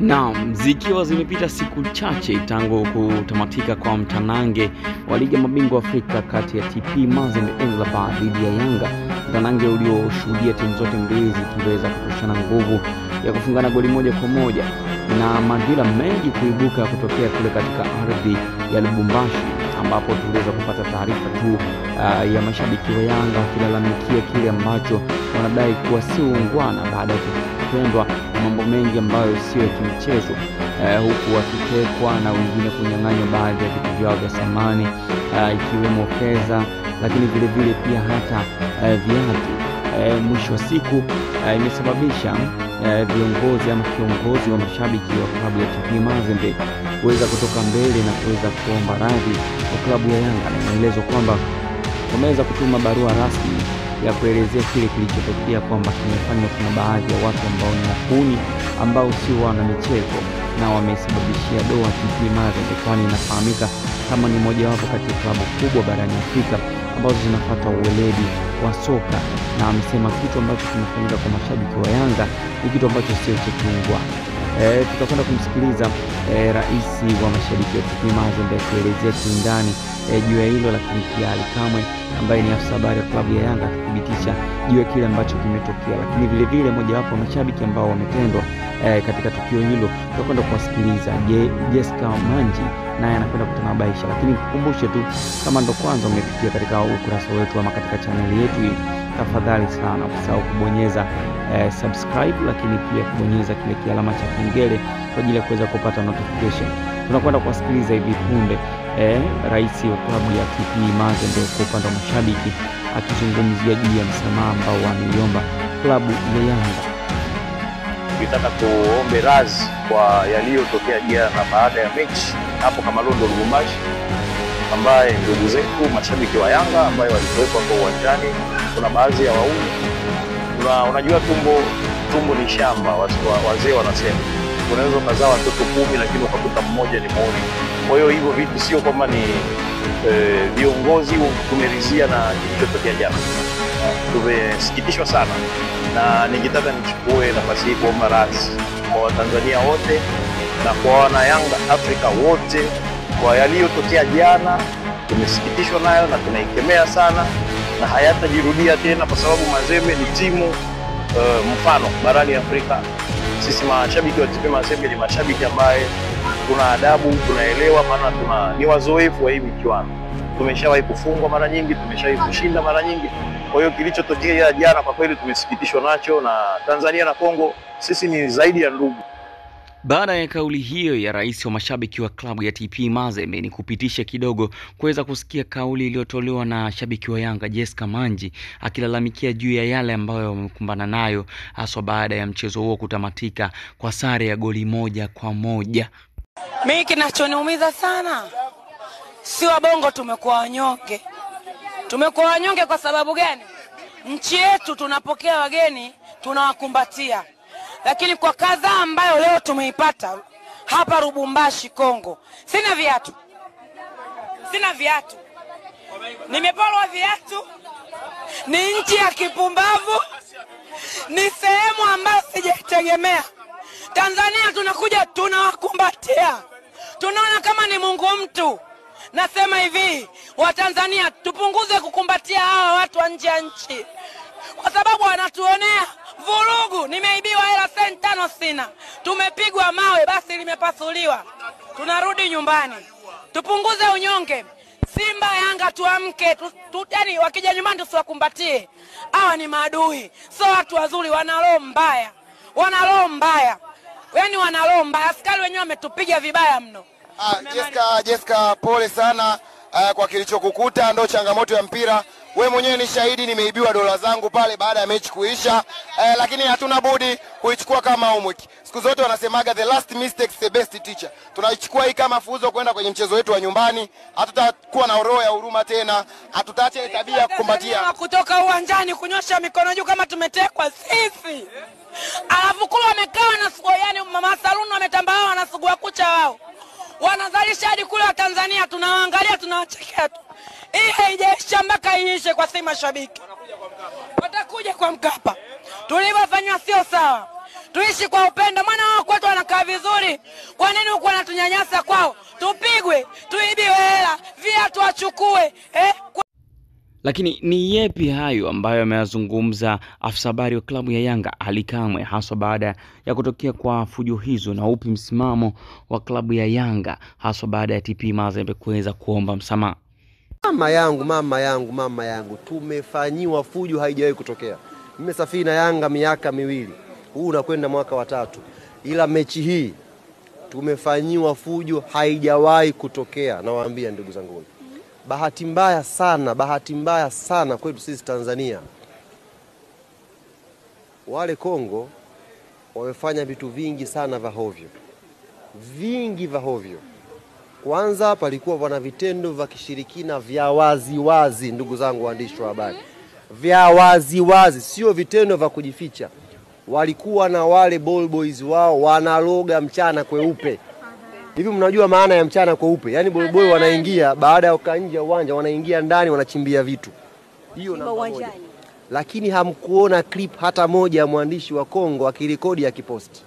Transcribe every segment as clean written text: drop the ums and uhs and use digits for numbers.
Naam, zikiwa zimepita siku chache tangu kutamatika kwa mtanange wa ligi ya mabingwa Afrika kati ya TP Mazembe dhidi ya Yanga, mtanange ulioshuhudia timu zote mbili zikiweza kutoshana nguvu ya kufungana goli moja kwa moja na madhila mengi kuibuka kutokea kule katika ardhi ya Lubumbashi, ambapo tuliweza kupata taarifa tu ya mashabiki wa Yanga wakilalamikia kile ambacho wanadai kuwa si ungwana baada ya kutendwa mambo mengi ambayo sio ya kimchezo, huku wakitekwa na wengine kunyang'anywa baadhi ya vitu vyao vya samani, ikiwemo fedha, lakini vile vile pia hata viatu. Mwisho wa siku imesababisha viongozi ama kiongozi wa mashabiki wa klabu ya TP Mazembe kuweza kutoka mbele na kuweza kuomba radhi kwa klabu ya Yanga, na inaelezwa kwamba wameweza kutuma barua rasmi ya kuelezea kile kilichotokea, kwamba kimefanywa kuna baadhi ya watu ambao ni wahuni ambao si wana michezo na wamesababishia doa TP Mazembe, kwani inafahamika kama ni mojawapo kati ya klabu kubwa barani Afrika ambazo zinafuata uweledi wa soka, na amesema kitu ambacho kimefanyika kwa mashabiki wa Yanga ni kitu ambacho sio cha kiungwa. Tutakwenda kumsikiliza rais wa mashabiki wa TP Mazembe kuelezea kiundani juu ya hilo, lakini pia Ali Kamwe ambaye ni afisa habari wa klabu ya Yanga akithibitisha juu ya kile ambacho kimetokea, lakini vile vile mojawapo wa mashabiki ambao wametendwa katika tukio hilo tutakwenda kuwasikiliza Jessica Manji, naye anakwenda kutanabaisha. Lakini kukumbushe tu, kama ndo kwanza umefikia katika ukurasa wetu ama katika channel yetu hii, tafadhali sana usisahau kubonyeza subscribe, lakini pia kubonyeza kile kialama cha kengele kwa ajili ya kuweza kupata notification. Tunakwenda kuwasikiliza hivi punde rais wa klabu ya TP Mazembe kwa upande wa mashabiki akizungumzia juu ya msamaha ambao wameiomba klabu ya Yanga. Tunataka kuombe radhi kwa yaliyotokea jana baada ya mechi hapo Kamalondo Lubumbashi, ambaye ndugu zetu mashabiki wa Yanga ambao walikuwepo hapo uwanjani. Kuna baadhi ya wauni, unajua tumbo ni shamba, wazee wanasema unaweza kuzaa watoto 10 lakini ukakuta mmoja ni muone. Kwa hiyo hivyo vitu sio kwamba ni viongozi kumerizia na kilichotokea jana. Tumesikitishwa sana, na ningetaka nichukue nafasi hii kuomba radhi kwa Watanzania wote na kwa wana Yanga Afrika wote kwa yaliyotokea jana. Tumesikitishwa nayo na tunaikemea sana, na hayatajirudia tena, kwa sababu Mazembe ni timu mfano barani Afrika. Sisi mashabiki wa TP Mazembe ni mashabiki ambaye tuna adabu, tunaelewa, maana ni wazoefu wa hii michuano. Tumeshawahi kufungwa mara nyingi, tumeshawahi kushinda mara nyingi. Kwa hiyo kilichotokea jana kwa kweli tumesikitishwa nacho, na Tanzania na Kongo sisi ni zaidi ya ndugu. Baada ya kauli hiyo ya rais wa mashabiki wa klabu ya TP Mazembe, ni kupitisha kidogo kuweza kusikia kauli iliyotolewa na shabiki wa Yanga Jessica Manji akilalamikia juu ya yale ambayo wamekumbana nayo, haswa baada ya mchezo huo kutamatika kwa sare ya goli 1-1. Mimi kinachoniumiza sana, si wabongo tumekuwa wanyonge. Tumekuwa wanyonge kwa sababu gani? Nchi yetu tunapokea wageni, tunawakumbatia. Lakini kwa kadha ambayo leo tumeipata hapa Lubumbashi Kongo, sina viatu. Nimeporwa viatu. Ni nchi ya kipumbavu. Ni sehemu ambayo sijategemea. Tanzania tunakuja tunawakumbatia. Tunaona kama ni Mungu mtu. Nasema hivi, Watanzania tupunguze kukumbatia hawa watu wa nje ya nchi, kwa sababu wanatuonea vurugu. Nimeibiwa hela senti 5 sina. Tumepigwa mawe basi limepasuliwa. Tunarudi nyumbani. Tupunguze unyonge. Simba Yanga tuamke. Yani wakija nyumbani tusiwakumbatie. Hawa ni maadui, sio watu wazuri, wana roho mbaya. Yaani wana roho mbaya. Askari wenyewe wametupiga vibaya mno. Jessica, pole sana kwa kilichokukuta, ndio changamoto ya mpira. Wewe mwenyewe ni shahidi, nimeibiwa dola zangu pale baada ya mechi kuisha, lakini hatuna budi kuichukua kama homework. Siku zote wanasemaga the last mistake is the best teacher. Tunaichukua hii kama funzo kwenda kwenye mchezo wetu wa nyumbani. Hatutakuwa na roho ya huruma tena, hatutaacha tabia ya kukumbatia kutoka uwanjani kunyosha mikono juu kama tumetekwa sisi. Alafu kule wamekaa na sugo, yani mama saluni wametambaa na sugua kucha wao. Wanazalisha hadi kule wa Tanzania, tunawaangalia tunawachekea tu. Hii haijaisha mpaka iishe kwa sisi mashabiki. Watakuja kwa Mkapa. Tulivyofanywa sio sawa. Tuishi kwa upendo, maana wao kwetu wanakaa vizuri. nini huko wanatunyanyasa kwao? Tupigwe, tuibiwe hela, viatu wachukue, Lakini ni yepi hayo ambayo ameyazungumza afisa habari wa klabu ya Yanga Ally Kamwe, haswa baada ya kutokea kwa fujo hizo, na upi msimamo wa klabu ya Yanga haswa baada ya TP Mazembe kuweza kuomba msamaha? Mama yangu, tumefanyiwa fujo haijawahi kutokea. Nimesafiri na Yanga miaka 2. Huu unakwenda mwaka wa 3. Ila mechi hii tumefanyiwa fujo haijawahi kutokea. Nawaambia ndugu zangu. Bahati mbaya sana kwetu sisi Tanzania. Wale Kongo wamefanya vitu vingi sana vya hovyo. Kwanza palikuwa wana vitendo vya kishirikina vya wazi, ndugu zangu waandishi wa habari. Vya wazi, sio vitendo vya kujificha. Walikuwa na wale ball boys wao wanaloga mchana kweupe. Hivi mnajua maana ya mchana kweupe? Yaani ball boy wanaingia baada ya kukaa nje ya uwanja, wanaingia ndani wanachimbia vitu. Hiyo namba moja. Lakini hamkuona clip hata moja ya mwandishi wa Kongo akirekodi akiposti.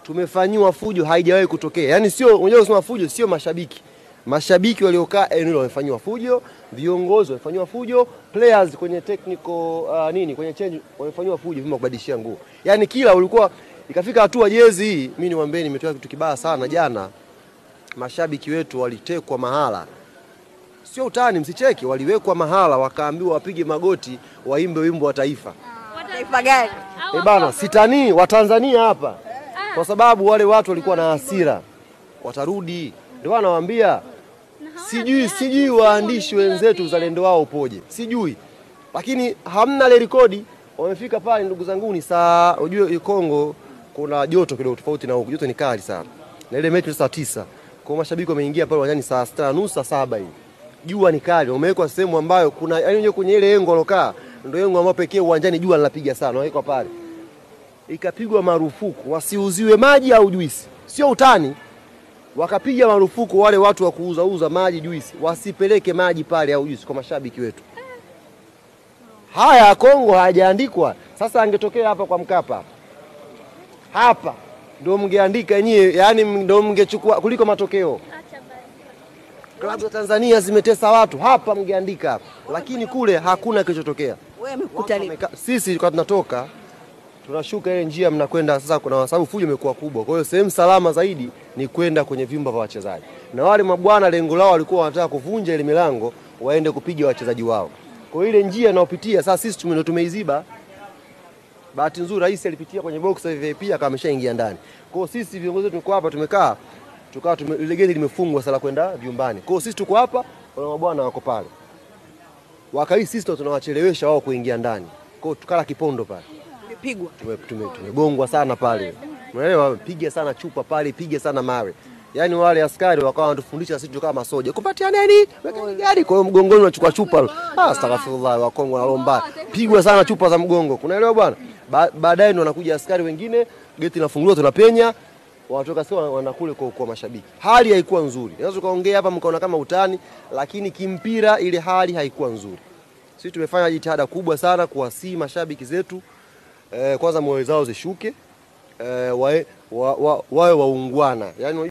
Tumefanyiwa fujo haijawahi kutokea. Yaani sio, unajua kusema fujo sio mashabiki. Mashabiki waliokaa eneo wamefanywa fujo, viongozi wamefanywa fujo, players kwenye technical kwenye change wamefanywa fujo vima kubadilishia nguo. Yaani kila ulikuwa ikafika hatua jezi hii, mimi niwaambie nimetoa kitu kibaya sana jana. Mashabiki wetu walitekwa mahala. Sio utani, msicheki, waliwekwa mahala wakaambiwa wapige magoti waimbe wimbo wa taifa. Taifa gani? Bana, sitani wa Tanzania hapa. Kwa sababu wale watu walikuwa na hasira. Watarudi. Ndio anawaambia sijui waandishi wenzetu uzalendo wao upoje. Sijui. Lakini hamna ile rekodi. Wamefika pale ndugu zangu ni saa, unajua Kongo kuna joto kidogo tofauti na huko. Joto ni kali sana. Na ile mechi saa 9. Kwa mashabiki wameingia pale uwanjani saa 6:30 7 hivi. Jua ni kali. Wamewekwa sehemu ambayo kuna yaani kwenye ile engo alokaa ndio engo ambayo pekee uwanjani jua linapiga sana. Wawekwa pale. Ikapigwa marufuku wasiuziwe maji au juisi. Sio utani. Wakapiga marufuku wale watu wa kuuza maji juisi wasipeleke maji pale au juisi kwa mashabiki wetu. Haya Kongo hajaandikwa. Sasa angetokea hapa kwa Mkapa. Hapa ndio mngeandika yenyewe, yani ndio mngechukua kuliko matokeo. Klabu za Tanzania zimetesa watu, hapa mngeandika hapa. Lakini kule hakuna kilichotokea. Wewe umekuta nini? Sisi kwa tunatoka tunashuka ile njia mnakwenda sasa, kuna sababu fujo imekuwa kubwa. Kwa hiyo sehemu salama zaidi ni kwenda kwenye vyumba vya wachezaji. Na wale mabwana lengo lao walikuwa wanataka kuvunja ile milango waende kupiga wachezaji wao. Kwa ile njia inayopitia sasa sisi tumeiziba. Bahati nzuri rais alipitia kwenye box ya VIP akameshaingia ndani. Kwa hiyo sisi viongozi tuko hapa tumekaa ile geti limefungwa sala kwenda vyumbani. Kwa hiyo sisi tuko hapa, wale mabwana wako pale. Wakai sisi tunawachelewesha wao kuingia ndani. Kwa hiyo tukala kipondo pale. Pigwa. Tumegongwa sana pale. Unaelewa, piga sana chupa pale, piga sana mawe. Yaani wale askari wakawa wanatufundisha sisi tukawa masoja. Kupatia nini? Gari kwa hiyo mgongoni unachukua chupa. Astaghfirullah wa Kongo na lomba. Pigwa sana chupa za mgongo. Unaelewa bwana? Baadaye ndo wanakuja askari wengine, geti linafunguliwa tunapenya. Wanatoka sasa wanakule kwa mashabiki. Hali haikuwa nzuri. Unaweza kaongea hapa mkaona kama utani, lakini kimpira ile hali haikuwa nzuri. Sisi tumefanya jitihada kubwa sana kuwasii mashabiki zetu. Kwanza moyo zao zishuke, wawe waungwana. Yaani